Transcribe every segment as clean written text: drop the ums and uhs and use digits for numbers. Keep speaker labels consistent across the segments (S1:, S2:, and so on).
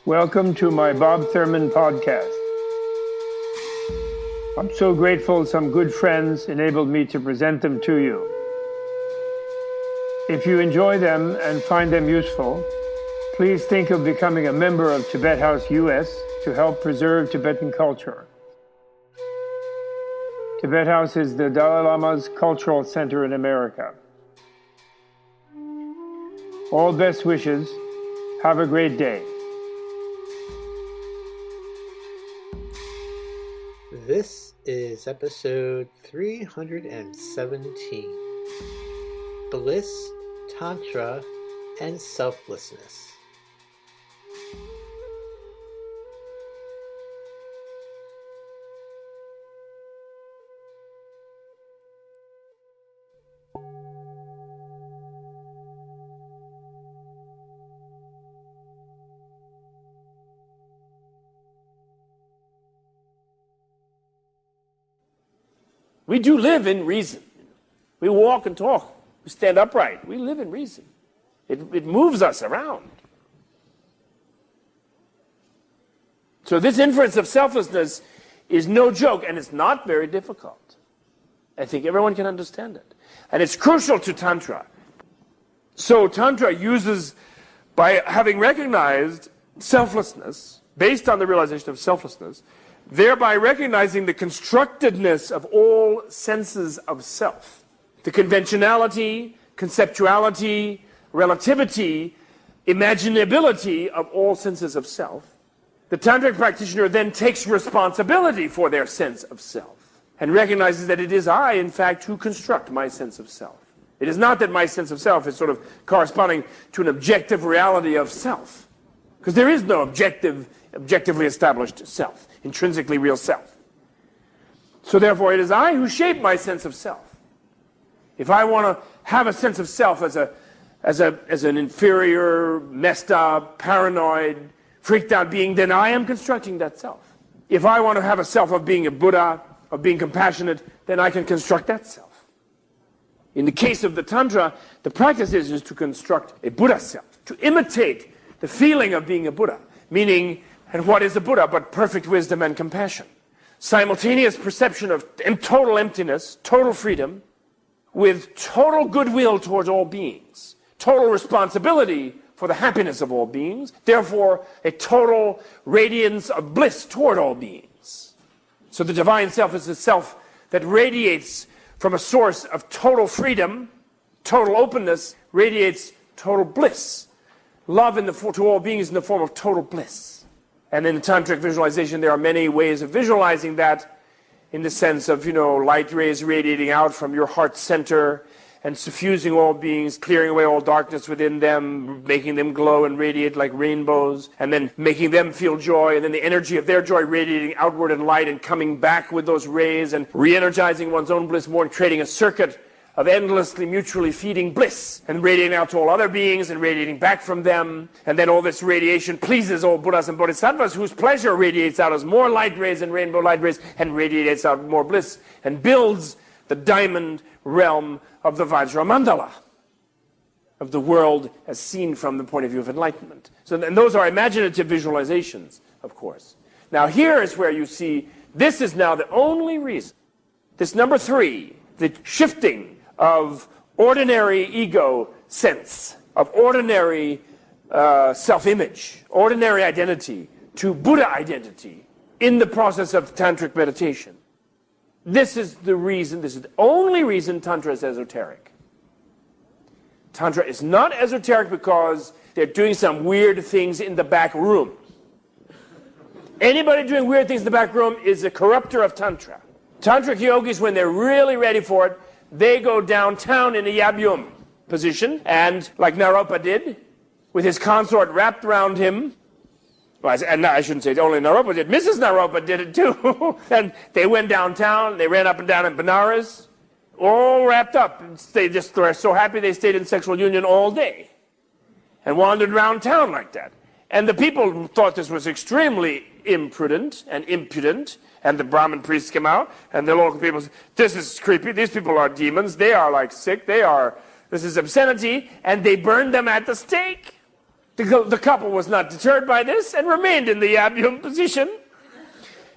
S1: Welcome to my Bob Thurman podcast. I'm so grateful some good friends enabled me to present them to you. If you enjoy them and find them useful, please think of becoming a member of Tibet House US to help preserve Tibetan culture. Tibet House is the Dalai Lama's cultural center in America. All best wishes. Have a great day.
S2: This is episode 317, Bliss, Tantra, and Selflessness.
S3: We do live in reason. We walk and talk. We stand upright. We live in reason. It moves us around. So this inference of selflessness is no joke, and it's not very difficult. I think everyone can understand it. And it's crucial to Tantra. So Tantra uses, by having recognized selflessness, based on the realization of selflessness, thereby recognizing the constructedness of all senses of self. The conventionality, conceptuality, relativity, imaginability of all senses of self. The tantric practitioner then takes responsibility for their sense of self and recognizes that it is I, in fact, who construct my sense of self. It is not that my sense of self is sort of corresponding to an objective reality of self, because there is no objectively established self, intrinsically real self. So therefore it is I who shape my sense of self. If I want to have a sense of self as an inferior, messed up, paranoid, freaked out being, then I am constructing that self. If I want to have a self of being a Buddha, of being compassionate, then I can construct that self. In the case of the Tantra, the practice is to construct a Buddha self, to imitate the feeling of being a Buddha, meaning, and what is a Buddha but perfect wisdom and compassion? Simultaneous perception of total emptiness, total freedom, with total goodwill towards all beings, total responsibility for the happiness of all beings, therefore a total radiance of bliss toward all beings. So the divine self is a self that radiates from a source of total freedom, total openness, radiates total bliss. Love to all beings in the form of total bliss. And in tantric visualization, there are many ways of visualizing that, in the sense of, light rays radiating out from your heart center and suffusing all beings, clearing away all darkness within them, making them glow and radiate like rainbows, and then making them feel joy, and then the energy of their joy radiating outward in light and coming back with those rays and re-energizing one's own bliss more and creating a circuit of endlessly mutually feeding bliss and radiating out to all other beings and radiating back from them. And then all this radiation pleases all Buddhas and Bodhisattvas, whose pleasure radiates out as more light rays and rainbow light rays and radiates out more bliss and builds the diamond realm of the Vajra Mandala, of the world as seen from the point of view of enlightenment. And those are imaginative visualizations, of course. Now here is where you see, this is now the only reason, this number 3, the shifting of ordinary ego sense, of ordinary self-image, ordinary identity, to Buddha identity in the process of tantric meditation. This is the reason, this is the only reason Tantra is esoteric. Tantra is not esoteric because they're doing some weird things in the back room. Anybody doing weird things in the back room is a corrupter of Tantra. Tantric yogis, when they're really ready for it, they go downtown in a yabyum position, and like Naropa did, with his consort wrapped around him. Well, and I shouldn't say only Naropa did. Mrs. Naropa did it too. And they went downtown. They ran up and down in Benares, all wrapped up. They just were so happy they stayed in sexual union all day and wandered around town like that. And the people thought this was extremely imprudent and impudent. And the Brahmin priests came out, and the local people said, this is creepy, these people are demons, they are like sick, this is obscenity, and they burned them at the stake. The couple was not deterred by this and remained in the Yab-yum position.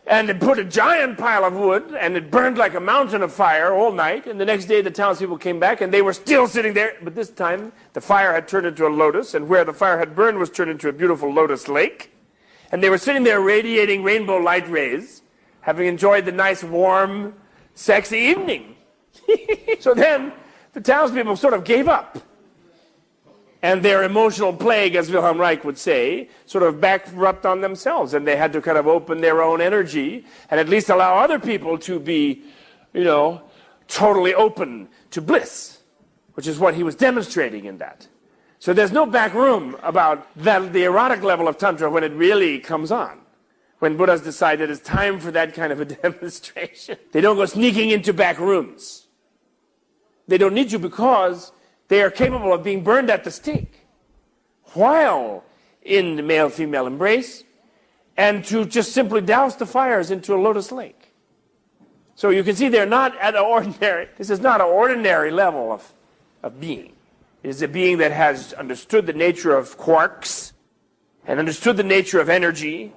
S3: And it put a giant pile of wood, and it burned like a mountain of fire all night. And the next day the townspeople came back, and they were still sitting there. But this time the fire had turned into a lotus, and where the fire had burned was turned into a beautiful lotus lake. And they were sitting there radiating rainbow light rays, having enjoyed the nice, warm, sexy evening. So then the townspeople sort of gave up. And their emotional plague, as Wilhelm Reich would say, sort of bankrupt on themselves. And they had to kind of open their own energy and at least allow other people to be, totally open to bliss, which is what he was demonstrating in that. So there's no back room about the erotic level of Tantra when it really comes on. When Buddhas decide that it's time for that kind of a demonstration. They don't go sneaking into back rooms. They don't need to because they are capable of being burned at the stake while in the male-female embrace, and to just simply douse the fires into a lotus lake. So you can see they're not at an ordinary, this is not an ordinary level of being. It is a being that has understood the nature of quarks and understood the nature of energy,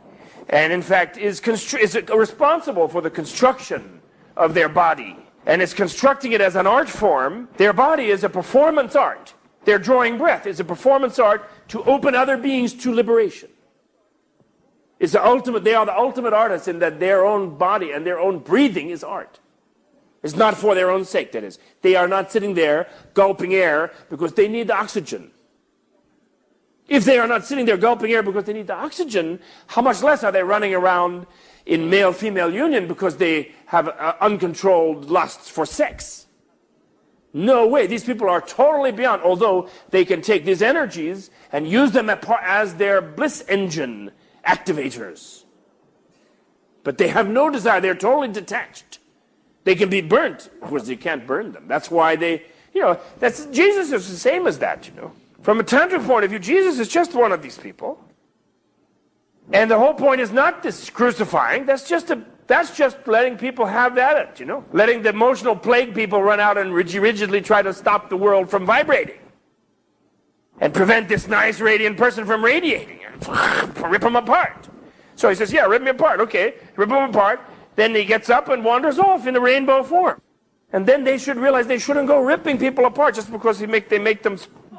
S3: and in fact is responsible for the construction of their body. And is constructing it as an art form. Their body is a performance art. Their drawing breath is a performance art to open other beings to liberation. It's the ultimate, they are the ultimate artists in that their own body and their own breathing is art. It's not for their own sake, that is. They are not sitting there gulping air because they need the oxygen. If they are not sitting there gulping air because they need the oxygen, how much less are they running around in male-female union because they have uncontrolled lusts for sex? No way. These people are totally beyond, although they can take these energies and use them as their bliss engine activators. But they have no desire. They're totally detached. They can be burnt. Of course, you can't burn them. That's why they, Jesus is the same as that, From a tantric point of view, Jesus is just one of these people. And the whole point is not this crucifying. That's just letting people have at it, Letting the emotional plague people run out and rigidly try to stop the world from vibrating. And prevent this nice radiant person from radiating. And rip them apart. So he says, yeah, rip me apart. Okay, rip them apart. Then he gets up and wanders off in a rainbow form. And then they should realize they shouldn't go ripping people apart just because they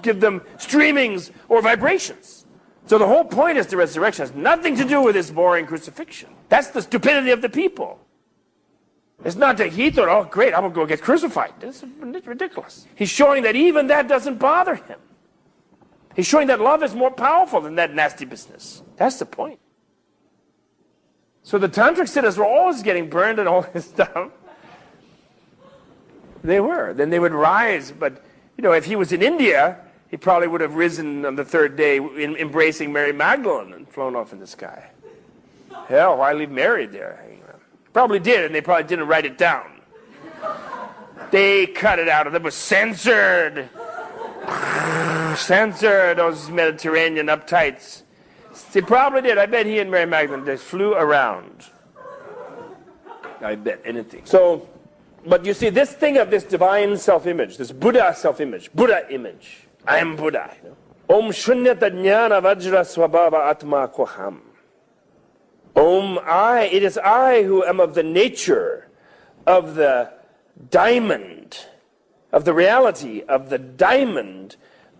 S3: give them streamings or vibrations. So the whole point is the resurrection has nothing to do with this boring crucifixion. That's the stupidity of the people. It's not that he thought, oh great, I'm going to go get crucified. This is ridiculous. He's showing that even that doesn't bother him. He's showing that love is more powerful than that nasty business. That's the point. So the tantric siddhas were always getting burned and all this stuff. They were. Then they would rise. But, if he was in India, he probably would have risen on the third day embracing Mary Magdalene and flown off in the sky. Hell, why leave Mary there? Probably did, and they probably didn't write it down. They cut it out. It was censored. Censored, those Mediterranean uptights. They probably did. I bet he and Mary Magdalene just flew around. I bet anything. So, but you see, this thing of this divine self-image, this Buddha self-image, Buddha image, I am Buddha. Om shunyata jnana vajra swabhava atma koham. It is I who am of the nature of the diamond, of the reality of the diamond,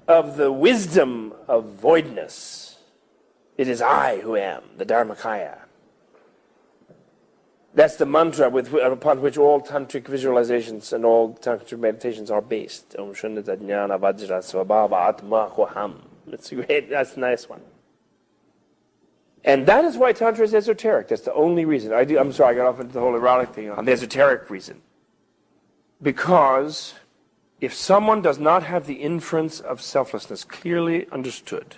S3: of the wisdom of voidness. It is I who am, the Dharmakaya. That's the mantra upon which all tantric visualizations and all tantric meditations are based. Om Shunyata Jnana Vajra Svabhava Atma Hoham. That's great. That's a nice one. And that is why Tantra is esoteric. That's the only reason. I'm sorry, I got off into the whole erotic thing on the esoteric reason. Because if someone does not have the inference of selflessness clearly understood,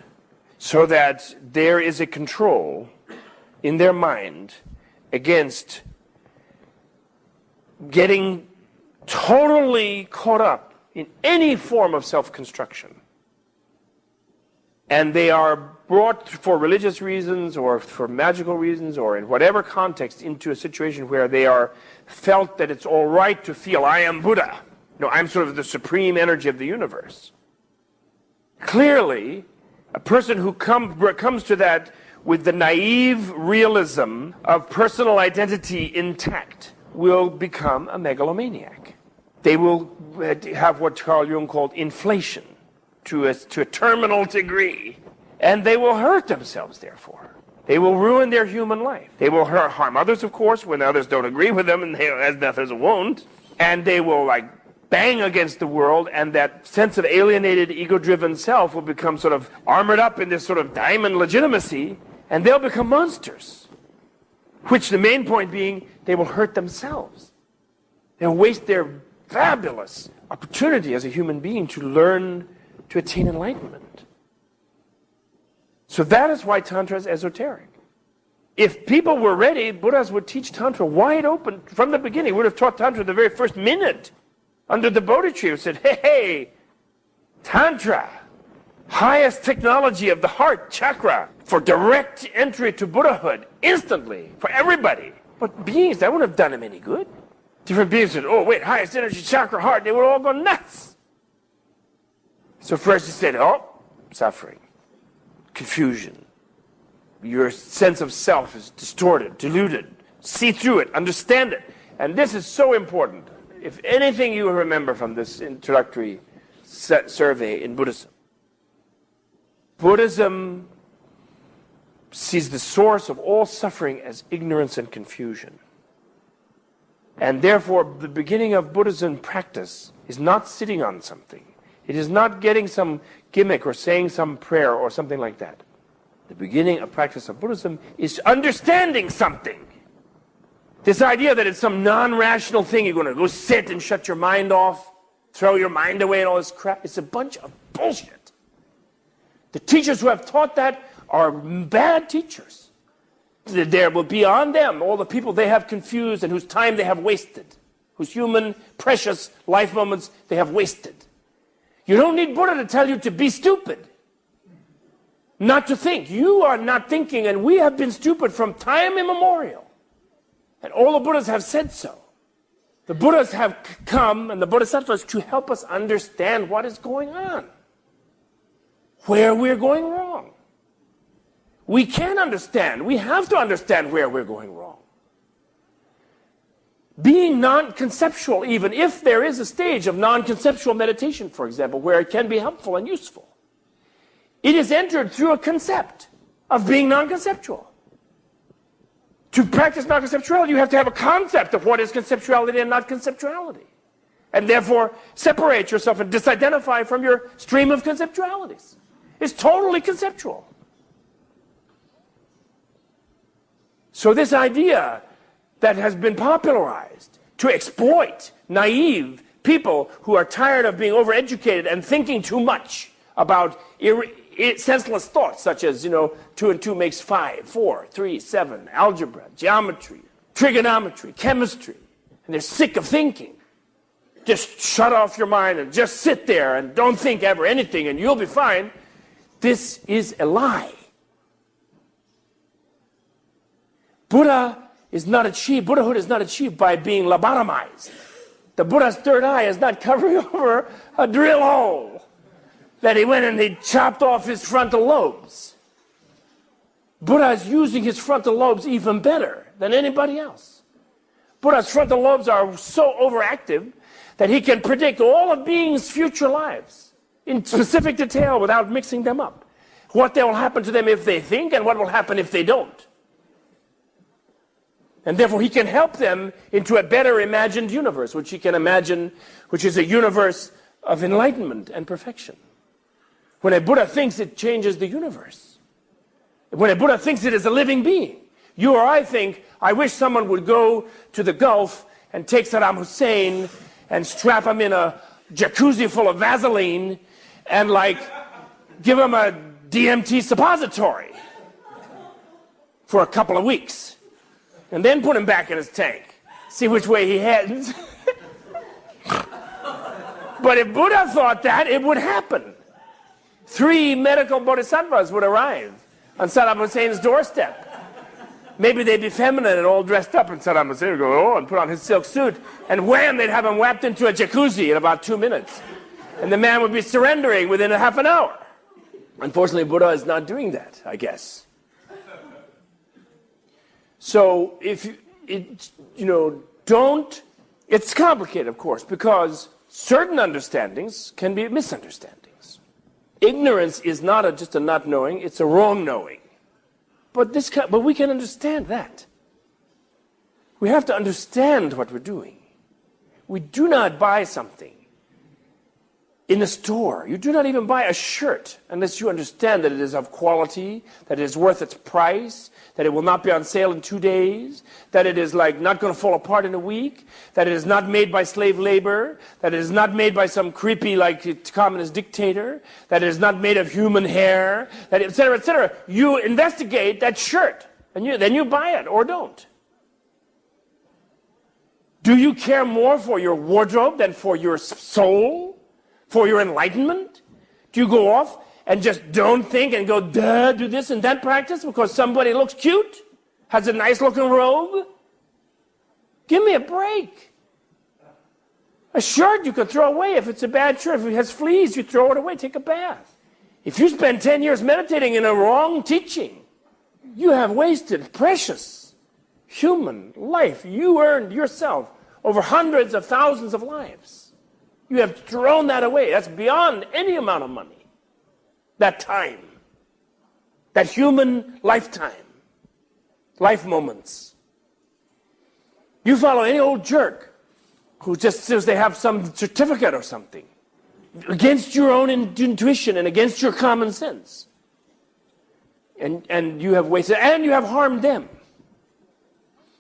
S3: so that there is a control in their mind against getting totally caught up in any form of self-construction, and they are brought for religious reasons or for magical reasons or in whatever context into a situation where they are felt that it's all right to feel, I am Buddha. I'm sort of the supreme energy of the universe. Clearly, A person who comes to that with the naive realism of personal identity intact will become a megalomaniac. They will have what Carl Jung called inflation to a terminal degree, and they will hurt themselves, therefore. They will ruin their human life. They will harm others, of course, when others don't agree with them, and as others won't, and they will bang against the world, and that sense of alienated, ego-driven self will become sort of armored up in this sort of diamond legitimacy, and they'll become monsters. Which the main point being, they will hurt themselves. They'll waste their fabulous opportunity as a human being to learn to attain enlightenment. So that is why Tantra is esoteric. If people were ready, Buddhas would teach Tantra wide open from the beginning. Would have taught Tantra the very first minute under the Bodhi tree. Said, hey, Tantra, highest technology of the heart chakra for direct entry to Buddhahood instantly for everybody. But beings, that wouldn't have done them any good. Different beings said, oh wait, highest energy chakra heart, they would all go nuts. So first he said, oh, suffering, confusion. Your sense of self is distorted, diluted. See through it, understand it. And this is so important. If anything you remember from this introductory survey in Buddhism, Buddhism sees the source of all suffering as ignorance and confusion. And therefore, the beginning of Buddhism practice is not sitting on something. It is not getting some gimmick or saying some prayer or something like that. The beginning of practice of Buddhism is understanding something. This idea that it's some non-rational thing, you're going to go sit and shut your mind off, throw your mind away and all this crap, it's a bunch of bullshit. The teachers who have taught that are bad teachers. There will be on them all the people they have confused and whose time they have wasted, whose human, precious life moments they have wasted. You don't need Buddha to tell you to be stupid, not to think. You are not thinking, and we have been stupid from time immemorial. And all the Buddhas have said so. The Buddhas have come, and the Bodhisattvas, to help us understand what is going on, where we're going wrong. We can understand. We have to understand where we're going wrong. Being non-conceptual, even if there is a stage of non-conceptual meditation, for example, where it can be helpful and useful, it is entered through a concept of being non-conceptual. To practice non-conceptuality, you have to have a concept of what is conceptuality and not conceptuality. And therefore, separate yourself and disidentify from your stream of conceptualities. It's totally conceptual. So this idea that has been popularized to exploit naive people who are tired of being overeducated and thinking too much about senseless thoughts such as, 2 and 2 makes 5, 4, 3, 7, algebra, geometry, trigonometry, chemistry. And they're sick of thinking. Just shut off your mind and just sit there and don't think ever anything and you'll be fine. This is a lie. Buddhahood is not achieved by being lobotomized. The Buddha's third eye is not covering over a drill hole that he went and he chopped off his frontal lobes. Buddha is using his frontal lobes even better than anybody else. Buddha's frontal lobes are so overactive that he can predict all of beings' future lives in specific detail without mixing them up. What will happen to them if they think and what will happen if they don't. And therefore he can help them into a better imagined universe, which he can imagine, which is a universe of enlightenment and perfection. When a Buddha thinks, it changes the universe. When a Buddha thinks it is a living being. You or I think, I wish someone would go to the Gulf and take Saddam Hussein and strap him in a jacuzzi full of Vaseline and give him a DMT suppository for a couple of weeks. And then put him back in his tank. See which way he heads. But if Buddha thought that, it would happen. 3 medical bodhisattvas would arrive on Saddam Hussein's doorstep. Maybe they'd be feminine and all dressed up, and Saddam Hussein would go, and put on his silk suit, and wham, they'd have him wrapped into a jacuzzi in about 2 minutes. And the man would be surrendering within a half an hour. Unfortunately, Buddha is not doing that, I guess. So if don't, it's complicated, of course, because certain understandings can be misunderstandings. Ignorance is not just a not knowing, it's a wrong knowing. But we can understand that. We have to understand what we're doing. We do not buy something in a store. You do not even buy a shirt unless you understand that it is of quality, that it is worth its price, that it will not be on sale in 2 days, that it is like not going to fall apart in a week, that it is not made by slave labor, that it is not made by some creepy like communist dictator, that it is not made of human hair, that etc., etc. You investigate that shirt and then you buy it or don't. Do you care more for your wardrobe than for your soul? For your enlightenment? Do you go off and just don't think and go, duh, do this and that practice because somebody looks cute? Has a nice looking robe? Give me a break. A shirt you can throw away if it's a bad shirt. If it has fleas, you throw it away, take a bath. If you spend 10 years meditating in a wrong teaching, you have wasted precious human life. You earned yourself over hundreds of thousands of lives. You have thrown that away. That's beyond any amount of money. That time. That human lifetime. Life moments. You follow any old jerk who just says they have some certificate or something against your own intuition and against your common sense. And you have wasted, and you have harmed them.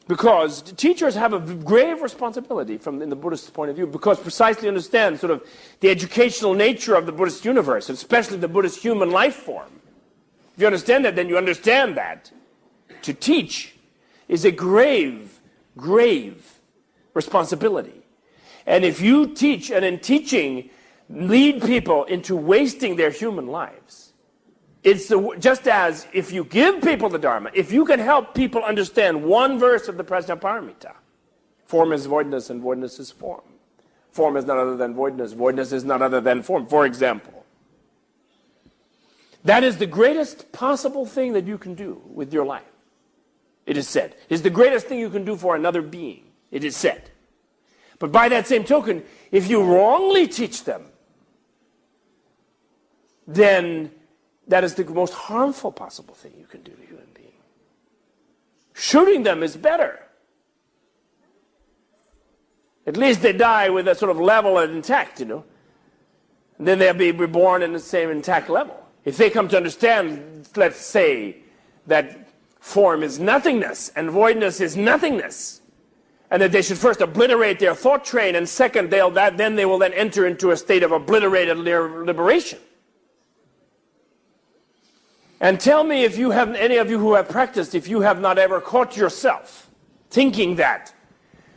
S3: Because teachers have a grave responsibility in the Buddhist point of view, because precisely understand sort of the educational nature of the Buddhist universe, especially the Buddhist human life form. If you understand that, then you understand that to teach is a grave, grave responsibility. And if you teach, and in teaching, lead people into wasting their human lives, it's just as if you give people the Dharma, if you can help people understand one verse of the Prajnaparamita, form is voidness and voidness is form. Form is not other than voidness. Voidness is not other than form, for example. That is the greatest possible thing that you can do with your life. It is said. It is the greatest thing you can do for another being. It is said. But by that same token, if you wrongly teach them, then that is the most harmful possible thing you can do to a human being. Shooting them is better. At least they die with a sort of level and intact, And then they'll be reborn in the same intact level. If they come to understand, let's say, that form is nothingness and voidness is nothingness, and that they should first obliterate their thought train, and second, then they will enter into a state of obliterated liberation. And tell me if you have, any of you who have practiced, if you have not ever caught yourself thinking that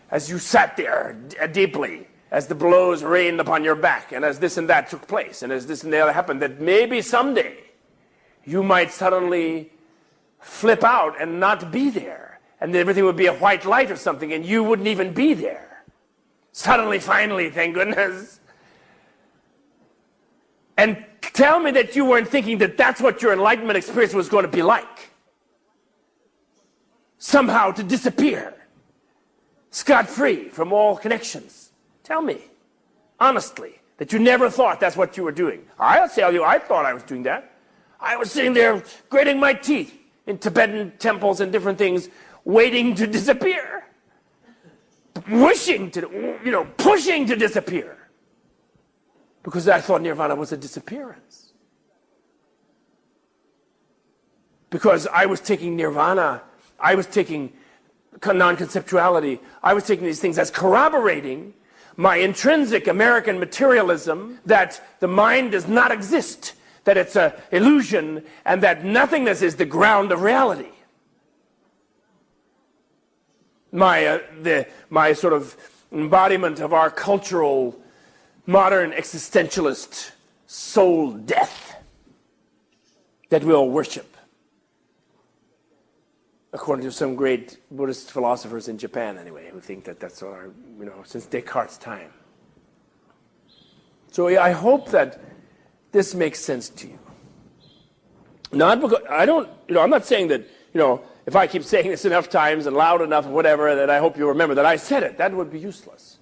S3: as you sat there deeply, as the blows rained upon your back, and as this and that took place, and as this and the other happened, that maybe someday you might suddenly flip out and not be there, and everything would be a white light or something, and you wouldn't even be there. Suddenly, finally, thank goodness. And tell me that you weren't thinking that that's what your enlightenment experience was going to be like. Somehow to disappear, scot-free from all connections. Tell me, honestly, that you never thought that's what you were doing. I'll tell you, I thought I was doing that. I was sitting there grating my teeth in Tibetan temples and different things, waiting to disappear. Wishing to, pushing to disappear. Because I thought nirvana was a disappearance. Because I was taking nirvana, I was taking non-conceptuality, I was taking these things as corroborating my intrinsic American materialism that the mind does not exist, that it's an illusion, and that nothingness is the ground of reality. My sort of embodiment of our cultural modern existentialist soul death that we all worship, according to some great Buddhist philosophers in Japan anyway, who think that that's our, since Descartes' time. So I hope that this makes sense to you. Not because, I'm not saying that, if I keep saying this enough times and loud enough or whatever, that I hope you remember that I said it. That would be useless.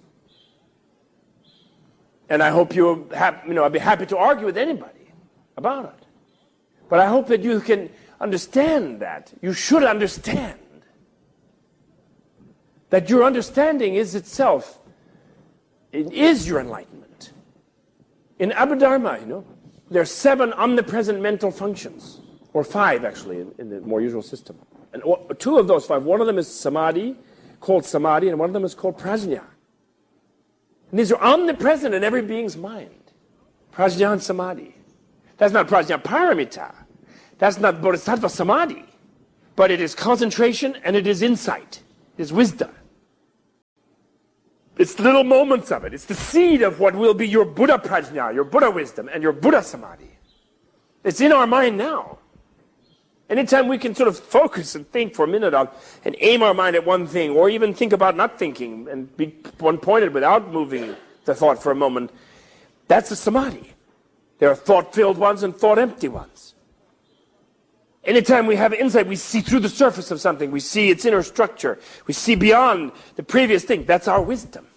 S3: And I hope I'd be happy to argue with anybody about it. But I hope that you can understand that. You should understand that your understanding is itself, it is your enlightenment. In Abhidharma, there are 7 omnipresent mental functions, or 5 actually in the more usual system. And 2 of those 5, one of them is samadhi, called samadhi, and one of them is called prajna. And these are omnipresent in every being's mind. Prajna and samadhi. That's not prajna paramita. That's not bodhisattva samadhi. But it is concentration and it is insight. It is wisdom. It's little moments of it. It's the seed of what will be your Buddha prajna, your Buddha wisdom, and your Buddha samadhi. It's in our mind now. Anytime we can sort of focus and think for a minute on, and aim our mind at one thing, or even think about not thinking, and be one-pointed without moving the thought for a moment, that's a samadhi. There are thought-filled ones and thought-empty ones. Anytime we have insight, we see through the surface of something, we see its inner structure, we see beyond the previous thing. That's our wisdom,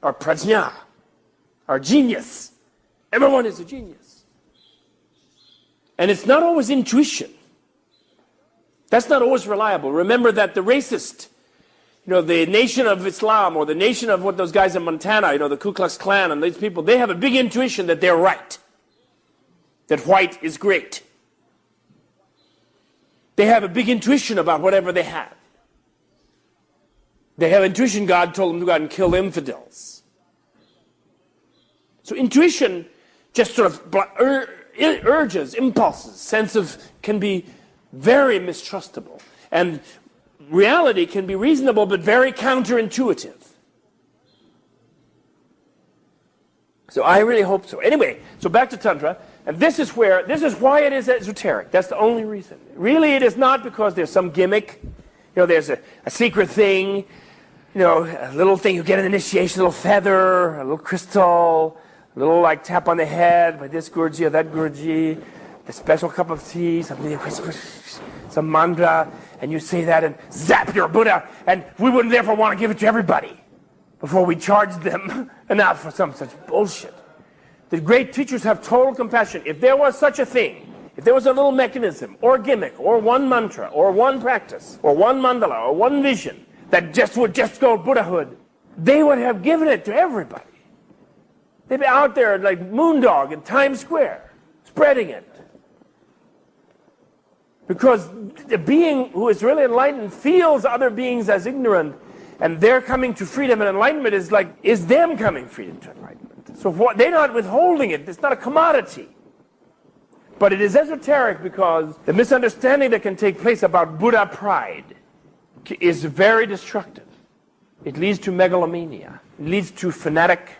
S3: our prajna, our genius. Everyone is a genius. And it's not always intuition. That's not always reliable. Remember that the racist, the Nation of Islam, or the nation of what those guys in Montana, the Ku Klux Klan and these people, they have a big intuition that they're right. That white is great. They have a big intuition about whatever they have. They have intuition God told them to go out and kill infidels. So intuition just sort of urges, impulses, can be very mistrustable. And reality can be reasonable but very counterintuitive. So I really hope so. Anyway, so back to Tantra. And this is why it is esoteric. That's the only reason. Really, it is not because there's some gimmick. There's a secret thing, a little thing you get in initiation, a little feather, a little crystal, a little tap on the head by this Guruji or that Guruji, a special cup of tea, some mantra, and you say that and zap, you're Buddha. And we wouldn't therefore want to give it to everybody before we charge them enough for some such bullshit. The great teachers have total compassion. If there was such a thing, if there was a little mechanism, or gimmick, or one mantra, or one practice, or one mandala, or one vision that would go Buddhahood, they would have given it to everybody. They'd be out there like Moondog in Times Square, spreading it. Because the being who is really enlightened feels other beings as ignorant, and their coming to freedom and enlightenment is them coming freedom to enlightenment. So they're not withholding it. It's not a commodity. But it is esoteric because the misunderstanding that can take place about Buddha pride is very destructive. It leads to megalomania. It leads to fanatic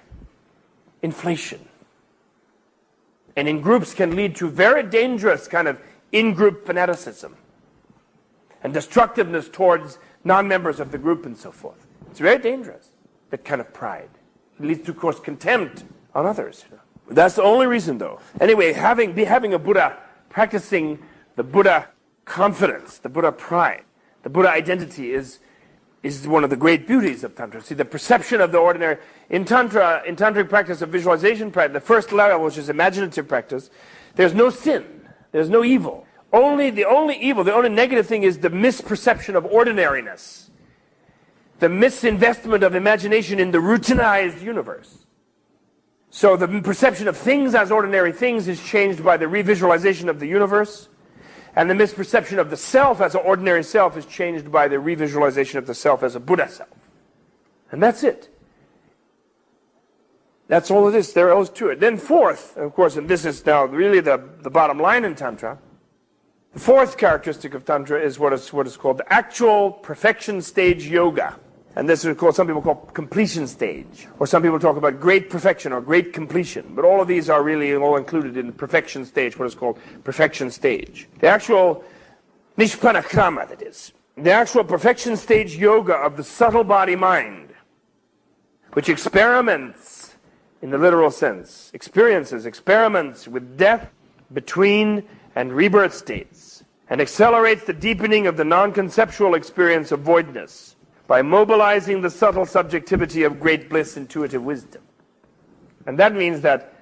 S3: inflation. And in groups can lead to very dangerous kind of in-group fanaticism and destructiveness towards non-members of the group and so forth. It's very dangerous, that kind of pride. It leads to, of course, contempt on others. That's the only reason, though. Anyway, having a Buddha, practicing the Buddha confidence, the Buddha pride, the Buddha identity is one of the great beauties of Tantra. See, the perception of the ordinary, in Tantric practice of visualization practice, the first level, which is imaginative practice, there's no sin, there's no evil. The only negative thing is the misperception of ordinariness. The misinvestment of imagination in the routinized universe. So the perception of things as ordinary things is changed by the revisualization of the universe, and the misperception of the self as an ordinary self is changed by the revisualization of the self as a Buddha self. And that's it. That's all it is. There is to it. Then fourth, of course, and this is now really the bottom line in Tantra, the fourth characteristic of Tantra is what is called the actual perfection stage yoga. And this is called, some people call completion stage, or some people talk about great perfection or great completion. But all of these are really all included in the perfection stage, what is called perfection stage. The actual nishpanakrama, that is, the actual perfection stage yoga of the subtle body mind, which experiments, in the literal sense, experiments with death, between, and rebirth states, and accelerates the deepening of the non-conceptual experience of voidness by mobilizing the subtle subjectivity of great bliss, intuitive wisdom. And that means that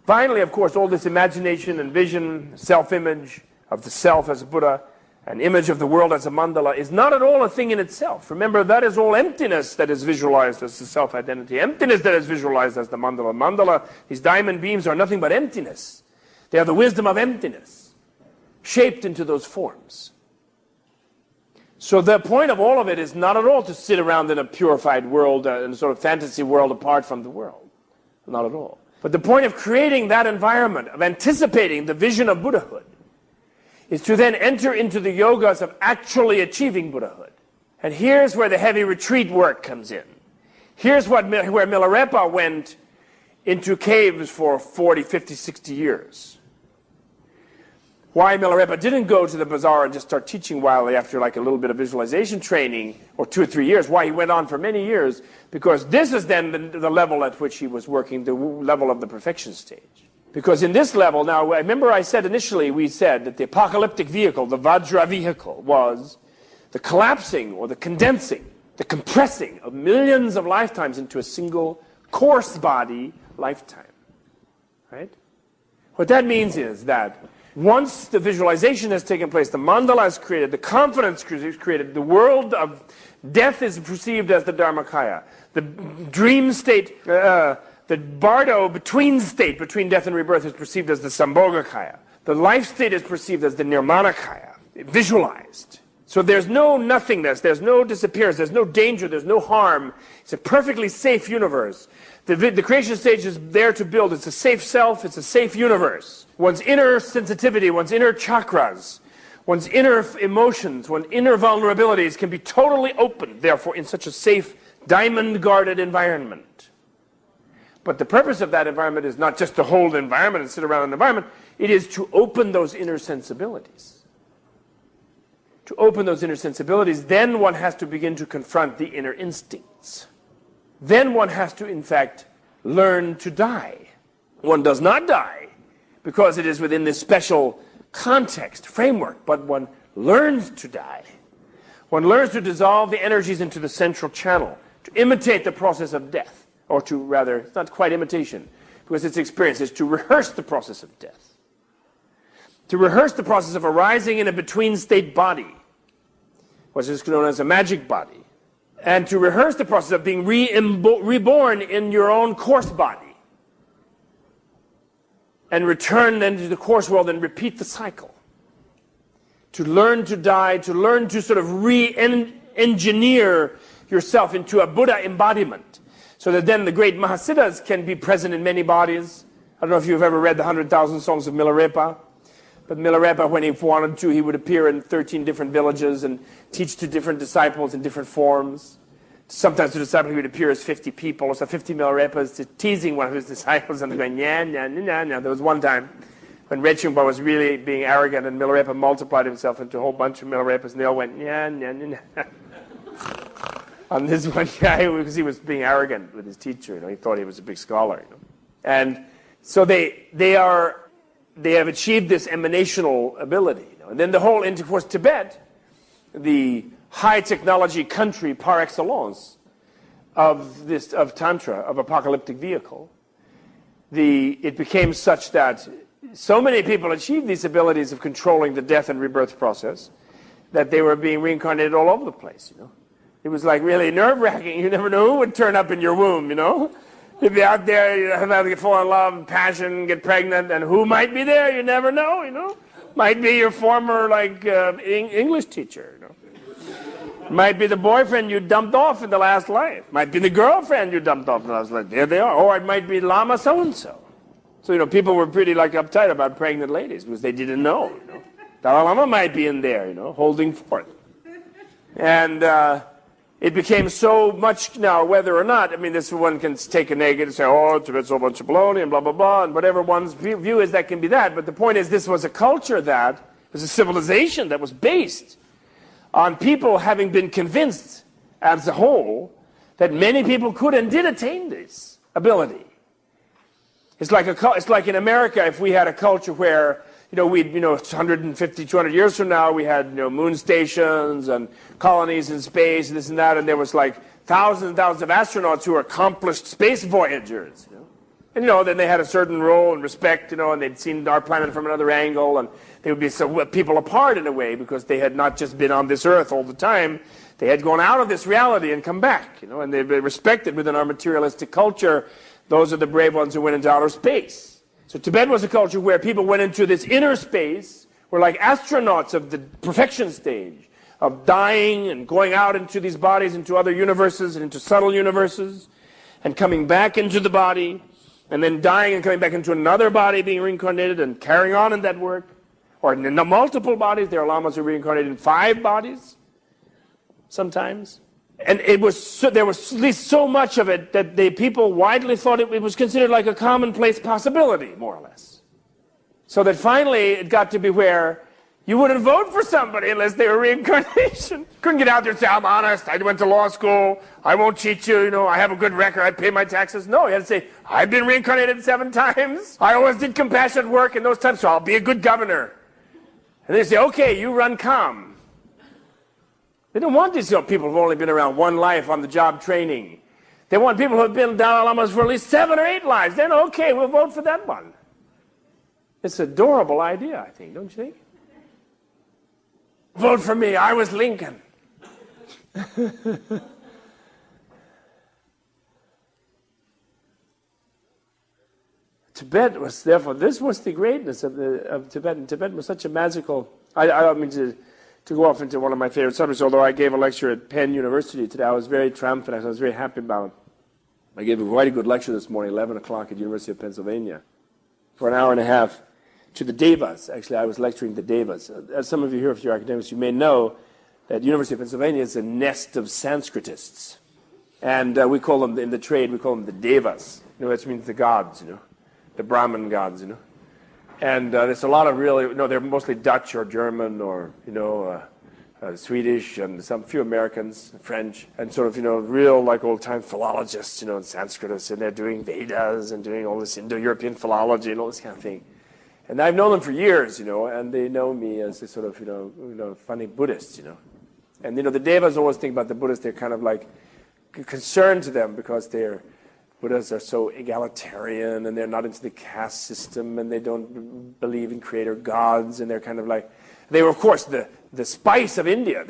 S3: finally, of course, all this imagination and vision, self-image of the self as a Buddha, an image of the world as a mandala, is not at all a thing in itself. Remember, that is all emptiness that is visualized as the self-identity. Emptiness that is visualized as the mandala. Mandala, these diamond beams, are nothing but emptiness. They are the wisdom of emptiness, shaped into those forms. So the point of all of it is not at all to sit around in a purified world, in a sort of fantasy world apart from the world. Not at all. But the point of creating that environment, of anticipating the vision of Buddhahood, is to then enter into the yogas of actually achieving Buddhahood. And here's where the heavy retreat work comes in. Here's where Milarepa went into caves for 40, 50, 60 years. Why Milarepa didn't go to the bazaar and just start teaching wildly after like a little bit of visualization training, or 2 or 3 years, why he went on for many years, because this is then the level at which he was working, the level of the perfection stage. Because in this level, now, remember I said initially, we said that the apocalyptic vehicle, the Vajra vehicle, was the collapsing or the condensing, the compressing of millions of lifetimes into a single coarse body lifetime. Right? What that means is that once the visualization has taken place, the mandala is created, the confidence is created, the world of death is perceived as the Dharmakaya, the dream state, the bardo between state, between death and rebirth, is perceived as the Sambhogakaya. The life state is perceived as the Nirmanakaya, visualized. So there's no nothingness, there's no disappearance, there's no danger, there's no harm. It's a perfectly safe universe. The creation stage is there to build. It's a safe self, it's a safe universe. One's inner sensitivity, one's inner chakras, one's inner emotions, one's inner vulnerabilities can be totally open, therefore, in such a safe, diamond-guarded environment. But the purpose of that environment is not just to hold the environment and sit around an environment. It is to open those inner sensibilities. To open those inner sensibilities, then one has to begin to confront the inner instincts. Then one has to, in fact, learn to die. One does not die because it is within this special context, framework, but one learns to die. One learns to dissolve the energies into the central channel, to imitate the process of death. Or to rather, it's not quite imitation, because it's experience, it's to rehearse the process of death. To rehearse the process of arising in a between-state body, which is known as a magic body. And to rehearse the process of being reborn in your own coarse body. And return then to the coarse world and repeat the cycle. To learn to die, to learn to sort of re-engineer yourself into a Buddha embodiment. So that then the great Mahasiddhas can be present in many bodies. I don't know if you've ever read the 100,000 Songs of Milarepa. But Milarepa, when he wanted to, he would appear in 13 different villages and teach to different disciples in different forms. Sometimes the disciple he would appear as 50 people, or so 50 Milarepas, teasing one of his disciples and going, yeah, nah, nah, nah. There was one time when Rechungpa was really being arrogant and Milarepa multiplied himself into a whole bunch of Milarepas and they all went, yeah, nah, nah, nah. On this one guy, because he was being arrogant with his teacher, he thought he was a big scholar, And so they have achieved this emanational ability, And then the whole, and of course, Tibet, the high technology country par excellence of Tantra, of apocalyptic vehicle, it became such that so many people achieved these abilities of controlling the death and rebirth process that they were being reincarnated all over the place, It was like really nerve-wracking. You never know who would turn up in your womb, You'd be out there, you have to fall in love, passion, get pregnant, and who might be there? You never know, Might be your former, English teacher, Might be the boyfriend you dumped off in the last life. Might be the girlfriend you dumped off in the last life. There they are. Or it might be Lama so-and-so. So, people were pretty, uptight about pregnant ladies because they didn't know, Dalai Lama might be in there, holding forth. And, it became so much now, whether or not, this one can take a negative and say, oh, Tibet's a bunch of baloney and blah, blah, blah, and whatever one's view is, that can be that. But the point is, this was a culture that was a civilization that was based on people having been convinced as a whole that many people could and did attain this ability. It's like in America, if we had a culture where 150, 200 years from now, we had, moon stations and colonies in space, and this and that, and there was like thousands and thousands of astronauts who were accomplished space voyagers. And, then they had a certain role and respect, and they'd seen our planet from another angle, and they would be people apart in a way because they had not just been on this earth all the time. They had gone out of this reality and come back, and they'd be respected within our materialistic culture. Those are the brave ones who went into outer space. So Tibet was a culture where people went into this inner space, were like astronauts of the perfection stage, of dying and going out into these bodies, into other universes and into subtle universes, and coming back into the body, and then dying and coming back into another body, being reincarnated and carrying on in that work. Or in the multiple bodies, there are lamas who reincarnated in 5 bodies, sometimes. And there was at least so much of it that the people widely thought it was considered like a commonplace possibility, more or less. So that finally it got to be where you wouldn't vote for somebody unless they were reincarnation. Couldn't get out there and say, I'm honest, I went to law school, I won't cheat you, I have a good record, I pay my taxes. No, you had to say, I've been reincarnated 7 times, I always did compassionate work in those times, so I'll be a good governor. And they say, okay, you run calm. They don't want these people who've only been around 1 life on the job training. They want people who have been Dalai Lamas for at least 7 or 8 lives. Then, okay, we'll vote for that one. It's an adorable idea, I think, don't you think? Vote for me, I was Lincoln. Tibet was, therefore, this was the greatness of Tibet. And Tibet was such a magical, I don't mean to go off into one of my favorite subjects, although I gave a lecture at Penn University today. I was very triumphant. I was very happy about it. I gave a quite a good lecture this morning, 11 o'clock at University of Pennsylvania, for an hour and a half to the Devas. Actually, I was lecturing the Devas. As some of you here, if you're academics, you may know that University of Pennsylvania is a nest of Sanskritists. And we call them, in the trade, we call them the Devas, which means the gods, the Brahmin gods, And there's a lot of really, they're mostly Dutch or German or, Swedish and some few Americans, French, and sort of, real like old-time philologists, and Sanskritists, and they're doing Vedas and doing all this Indo-European philology and all this kind of thing. And I've known them for years, and they know me as a sort of, funny Buddhist, And, the Devas always think about the Buddhists, they're kind of like concerned to them because Buddhists are so egalitarian, and they're not into the caste system, and they don't believe in creator gods, and they're kind of like, they were, of course, the spice of India.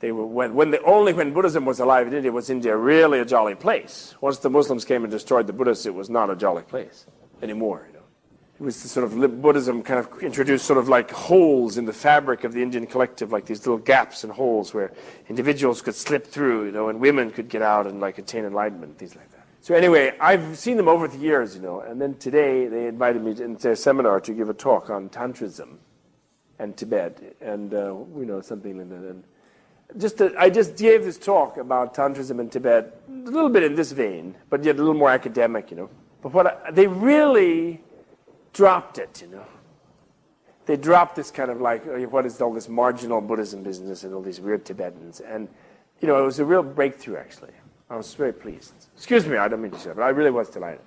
S3: Only when Buddhism was alive in India was India really a jolly place. Once the Muslims came and destroyed the Buddhists, it was not a jolly place anymore. It was the sort of Buddhism kind of introduced sort of like holes in the fabric of the Indian collective, like these little gaps and holes where individuals could slip through, and women could get out and like attain enlightenment, things like that. So anyway, I've seen them over the years, and then today they invited me into their seminar to give a talk on Tantrism and Tibet, and something like that. And I just gave this talk about Tantrism and Tibet, a little bit in this vein, but yet a little more academic, But they really dropped it, They dropped this kind of like, what is all this marginal Buddhism business and all these weird Tibetans, and it was a real breakthrough actually. I was very pleased. Excuse me, I don't mean to say that, but I really was delighted.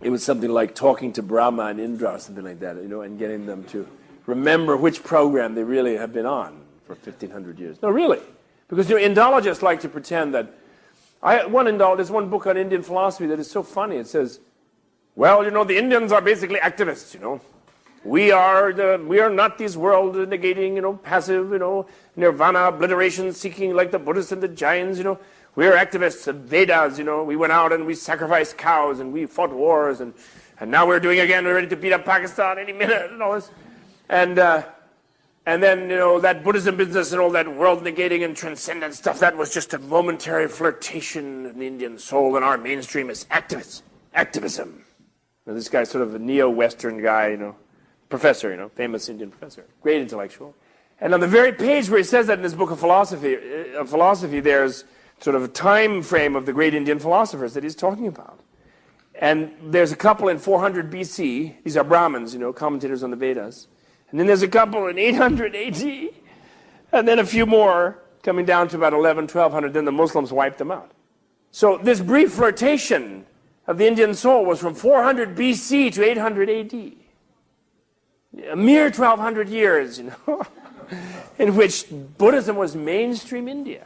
S3: It was something like talking to Brahma and Indra or something like that, and getting them to remember which program they really have been on for 1,500 years. No, really. Because Indologists like to pretend that... There's one book on Indian philosophy that is so funny. It says, well, the Indians are basically activists, We are not these world-negating, passive, nirvana, obliteration-seeking like the Buddhists and the Jains, We're activists and Vedas, We went out and we sacrificed cows and we fought wars and now we're doing again. We're ready to beat up Pakistan any minute and all this. And then, that Buddhism business and all that world-negating and transcendent stuff, that was just a momentary flirtation in the Indian soul, and our mainstream is activism. Now, this guy's sort of a neo-Western guy, professor, famous Indian professor, great intellectual. And on the very page where he says that in his book of philosophy, there's sort of a time frame of the great Indian philosophers that he's talking about. And there's a couple in 400 BC. These are Brahmins, commentators on the Vedas. And then there's a couple in 800 AD. And then a few more coming down to about 1200. Then the Muslims wiped them out. So this brief flirtation of the Indian soul was from 400 BC to 800 AD. A mere 1,200 years, in which Buddhism was mainstream India.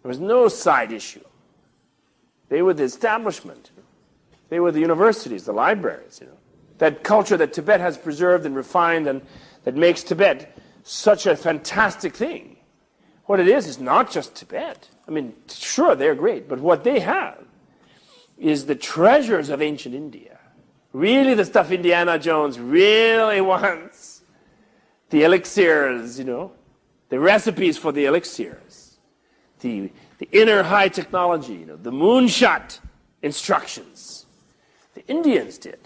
S3: There was no side issue. They were the establishment. They were the universities, the libraries. That culture that Tibet has preserved and refined and that makes Tibet such a fantastic thing. What it is not just Tibet. I mean, sure, they're great, but what they have is the treasures of ancient India. Really the stuff Indiana Jones really wants. The elixirs, the recipes for the elixirs. The inner high technology, the moonshot instructions. The Indians did.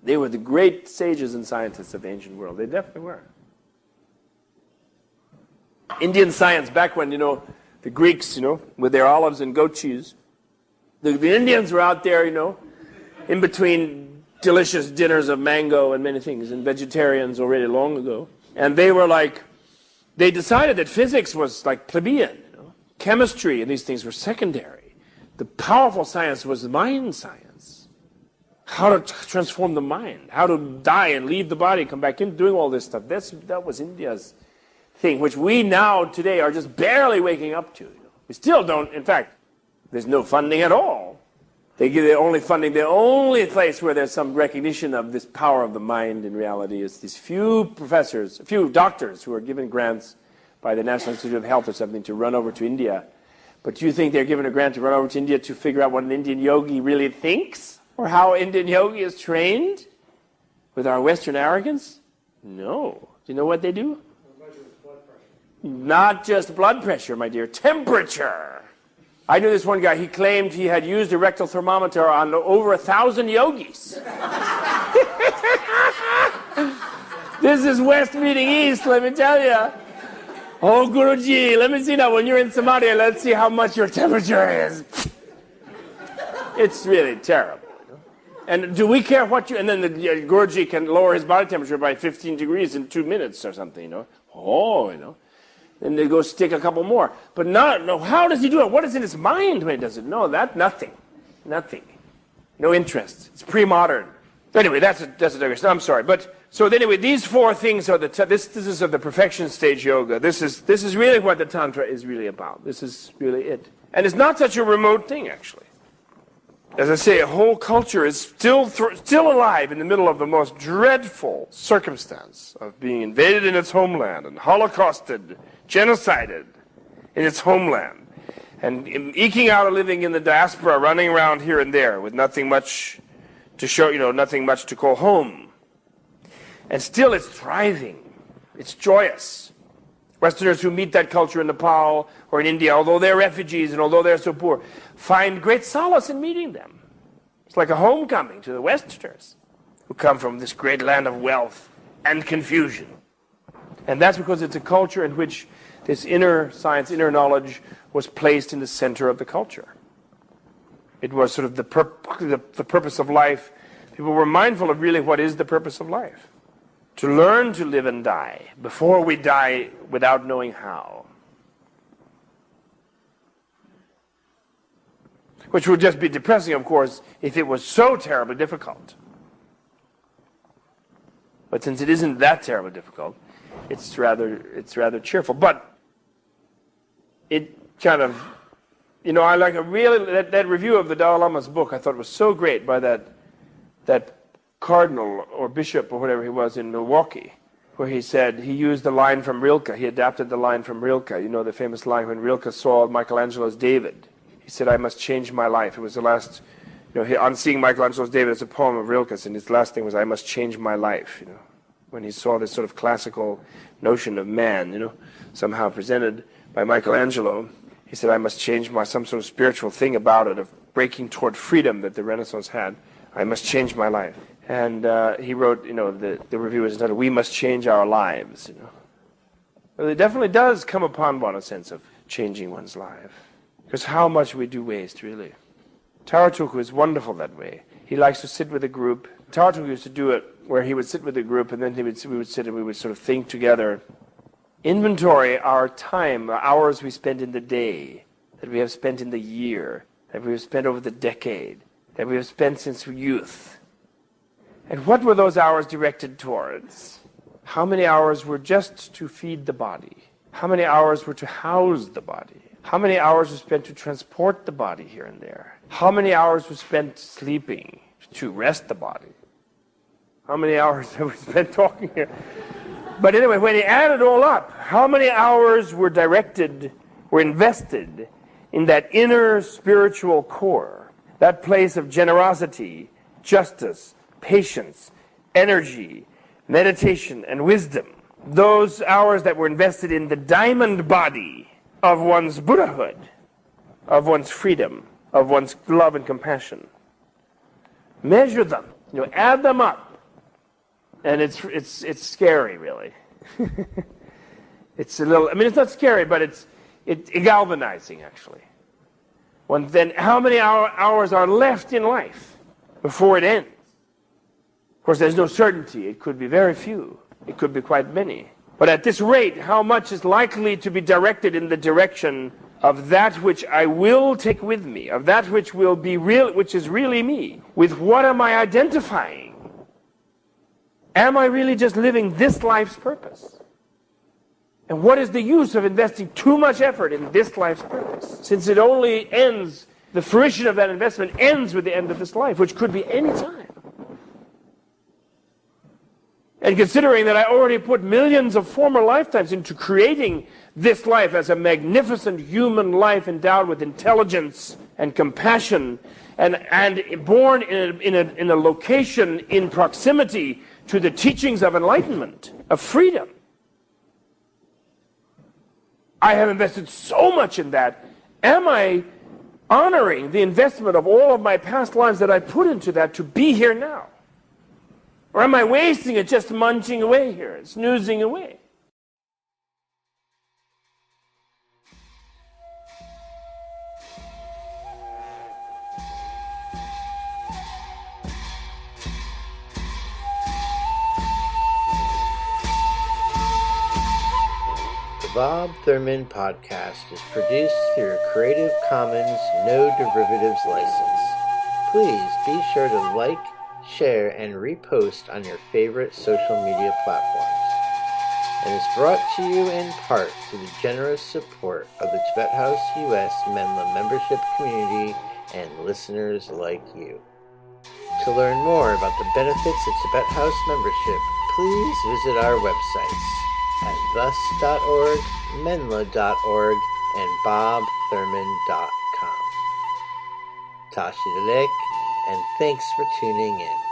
S3: They were the great sages and scientists of the ancient world. They definitely were. Indian science, back when, the Greeks, with their olives and goat cheese, the Indians were out there, in between delicious dinners of mango and many things, and vegetarians already long ago. And they were they decided that physics was like plebeian, chemistry and these things were secondary. The powerful science was the mind science. How to transform the mind, how to die and leave the body, come back in, doing all this stuff. That was India's thing, which we now today are just barely waking up to. We still don't, in fact, there's no funding at all. They give the only funding, the only place where there's some recognition of this power of the mind in reality is these few professors, a few doctors who are given grants by the National Institute of Health or something to run over to India. But do you think they're given a grant to run over to India to figure out what an Indian yogi really thinks? Or how an Indian yogi is trained? With our Western arrogance? No. Do you know what they do? Not just blood pressure, my dear. Temperature. I knew this one guy, he claimed he had used a rectal thermometer on over 1,000 yogis. This is West meeting East, let me tell you. Oh, Guruji, let me see now, when you're in Samadhi, let's see how much your temperature is. It's really terrible. And do we care what you... And then the Guruji can lower his body temperature by 15 degrees in 2 minutes or something, Then they go stick a couple more. But no, how does he do it? What is in his mind when he does it? No, nothing. Nothing. No interest. It's pre-modern. Anyway, that's a digression. I'm sorry. But so anyway, these four things are this is of the perfection stage yoga. This is really what the Tantra is really about. This is really it. And it's not such a remote thing, actually. As I say, a whole culture is still alive in the middle of the most dreadful circumstance of being invaded in its homeland and holocausted, genocided in its homeland, and eking out a living in the diaspora, running around here and there with nothing much to show, nothing much to call home. And still it's thriving. It's joyous. Westerners who meet that culture in Nepal or in India, although they're refugees and although they're so poor, find great solace in meeting them. It's like a homecoming to the Westerners who come from this great land of wealth and confusion. And that's because it's a culture in which this inner science, inner knowledge was placed in the center of the culture. It was sort of the purpose of life. People were mindful of really what is the purpose of life. To learn to live and die before we die without knowing how. Which would just be depressing, of course, if it was so terribly difficult. But since it isn't that terribly difficult, it's rather cheerful. But it kind of, I like that review of the Dalai Lama's book I thought was so great by that cardinal or bishop or whatever he was in Milwaukee, where he said he used the line from Rilke. He adapted the line from Rilke. The famous line when Rilke saw Michelangelo's David. He said, "I must change my life." It was the last, on seeing Michelangelo's David, it's a poem of Rilke's, and his last thing was, "I must change my life," when he saw this sort of classical notion of man, somehow presented by Michelangelo. He said, "I must change some sort of spiritual thing about it, of breaking toward freedom that the Renaissance had. I must change my life." And he wrote, the review is entitled, "We Must Change Our Lives." Well, it definitely does come upon one a sense of changing one's life. Because how much we do waste, really. Taratuku is wonderful that way. He likes to sit with a group. Taratuku used to do it where he would sit with a group and then we would sit and we would sort of think together. Inventory our time, the hours we spend in the day, that we have spent in the year, that we have spent over the decade, that we have spent since youth. And what were those hours directed towards? How many hours were just to feed the body? How many hours were to house the body? How many hours were spent to transport the body here and there? How many hours were spent sleeping to rest the body? How many hours have we spent talking here? But anyway, when you add it all up, how many hours were invested in that inner spiritual core, that place of generosity, justice, patience, energy, meditation, and wisdom? Those hours that were invested in the diamond body of one's Buddhahood, of one's freedom, of one's love and compassion. Measure them, add them up. And it's scary, really. It's a little, it's not scary, but it's galvanizing, actually. Then how many hours are left in life before it ends? Of course, there's no certainty. It could be very few. It could be quite many. But at this rate, how much is likely to be directed in the direction of that which I will take with me, of that which will be real, which is really me? With what am I identifying? Am I really just living this life's purpose? And what is the use of investing too much effort in this life's purpose? Since it only ends, the fruition of that investment ends with the end of this life, which could be any time. And considering that I already put millions of former lifetimes into creating this life as a magnificent human life endowed with intelligence and compassion, and born in a location in proximity to the teachings of enlightenment, of freedom. I have invested so much in that. Am I honoring the investment of all of my past lives that I put into that to be here now? Or am I wasting it just munching away here, snoozing away?
S2: The Bob Thurman podcast is produced through a Creative Commons No Derivatives license. Please be sure to like, share, and repost on your favorite social media platforms. And is brought to you in part through the generous support of the Tibet House US Menla membership community and listeners like you. To learn more about the benefits of Tibet House membership, please visit our websites at thus.org, menla.org, and bobthurman.com. Tashi Delek, and thanks for tuning in.